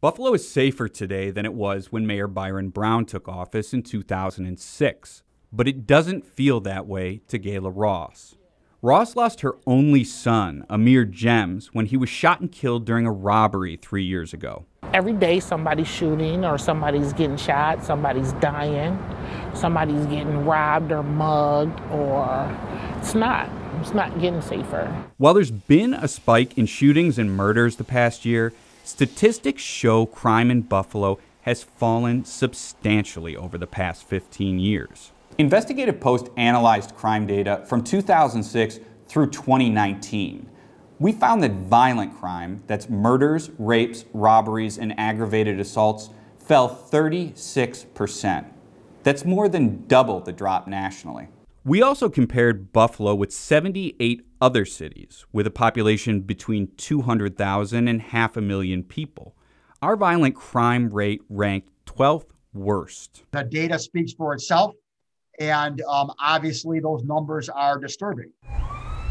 Buffalo is safer today than it was when Mayor Byron Brown took office in 2006, but it doesn't feel that way to Gayla Ross. Ross lost her only son, Amir Gems, when he was shot and killed during a robbery 3 years ago. Every day somebody's shooting or somebody's getting shot, somebody's dying, somebody's getting robbed or mugged, or it's not getting safer. While there's been a spike in shootings and murders the past year, statistics show crime in Buffalo has fallen substantially over the past 15 years. Investigative Post analyzed crime data from 2006 through 2019. We found that violent crime, that's murders, rapes, robberies, and aggravated assaults, fell 36%. That's more than double the drop nationally. We also compared Buffalo with 78 other cities with a population between 200,000 and 500,000 people. Our violent crime rate ranked 12th worst. The data speaks for itself, and obviously those numbers are disturbing.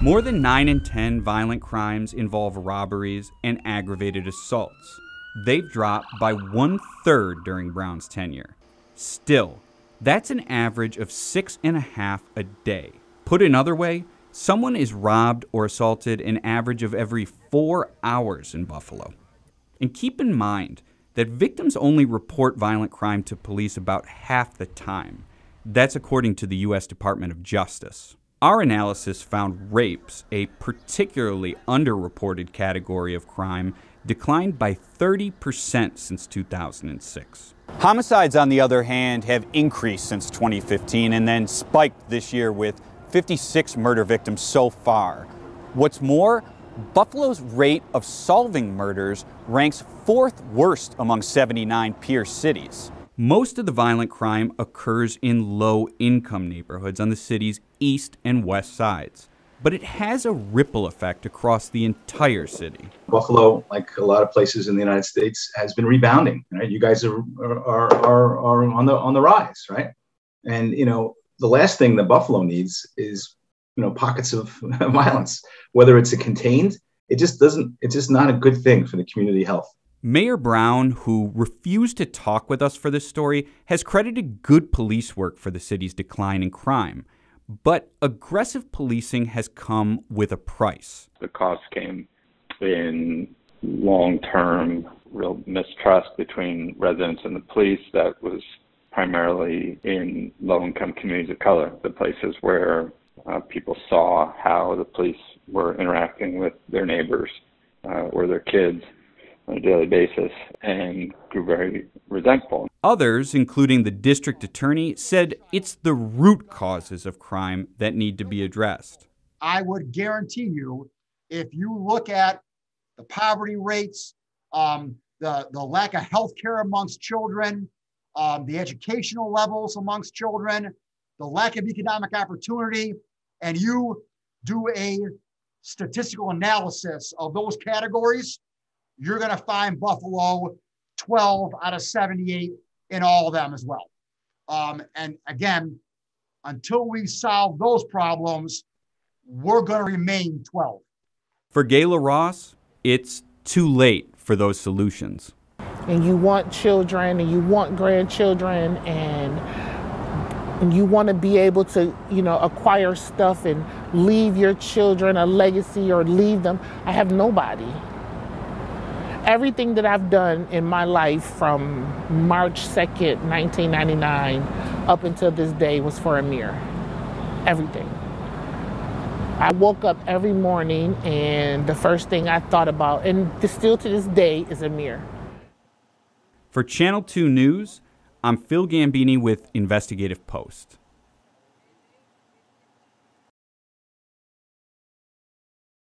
More than 9 in 10 violent crimes involve robberies and aggravated assaults. They've dropped by 1/3 during Brown's tenure. Still, that's an average of 6.5 a day. Put another way, someone is robbed or assaulted an average of every 4 hours in Buffalo. And keep in mind that victims only report violent crime to police about half the time. That's according to the U.S. Department of Justice. Our analysis found rapes, a particularly underreported category of crime, declined by 30% since 2006. Homicides, on the other hand, have increased since 2015 and then spiked this year with 56 murder victims so far. What's more, Buffalo's rate of solving murders ranks 4th worst among 79 peer cities. Most of the violent crime occurs in low-income neighborhoods on the city's east and west sides, but it has a ripple effect across the entire city. Buffalo, like a lot of places in the United States, has been rebounding. Right? You guys are on the rise, right? And the last thing that Buffalo needs is pockets of violence. Whether it's contained, it's just not a good thing for the community health. Mayor Brown, who refused to talk with us for this story, has credited good police work for the city's decline in crime. But aggressive policing has come with a price. The cost came in long-term real mistrust between residents and the police that was primarily in low-income communities of color, the places where people saw how the police were interacting with their neighbors or their kids on a daily basis and grew very resentful. Others, including the district attorney, said it's the root causes of crime that need to be addressed. I would guarantee you, if you look at the poverty rates, the lack of health care amongst children, the educational levels amongst children, the lack of economic opportunity, and you do a statistical analysis of those categories, you're going to find Buffalo 12 out of 78 in all of them as well. And again, until we solve those problems, we're going to remain 12. For Gayla Ross, it's too late for those solutions. And you want children and you want grandchildren and you want to be able to, acquire stuff and leave your children a legacy or leave them. I have nobody. Everything that I've done in my life from March 2nd, 1999 up until this day was for Amir. Everything. I woke up every morning and the first thing I thought about, and still to this day, is Amir. For Channel 2 News, I'm Phil Gambini with Investigative Post.